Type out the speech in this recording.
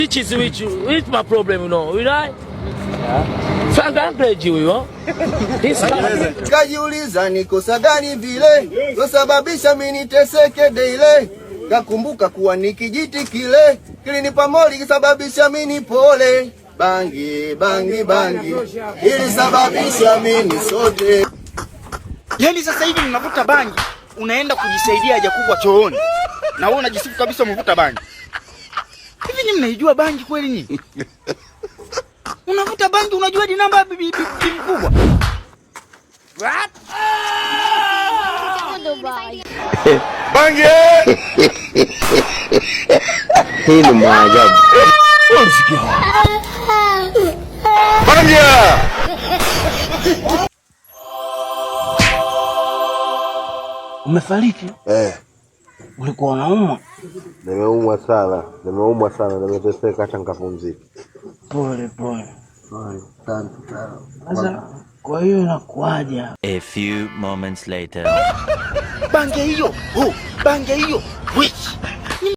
Which my problem, you know, right? Frank Anklage huyo. Kajiuliza ni kosa gani vile losababisha mimi niteseke daily. Kakumbuka kuwa ni kijiti kile kilinipa moli kisababisha mimi pole. Bangi ili sababisha mimi sote. Yaani sasa hivi mnavuta bangi, unaenda kujisaidia haja kubwa chooni. Na wewe unajisifu kabisa umevuta bangi. Hivi ni mnaijua bangi kweli nyinyi? Unavuta bangi unajua di namba bibi mkubwa. What? Bangi! Hii ni maajabu. Bangi! Umefariki? Ulikuwa unaumwa? Nimeumwa sana, nimeteseka hata nikapumzika. Pole. Sasa kwa hiyo inakuaje? A few moments later. Bangi hiyo. Which?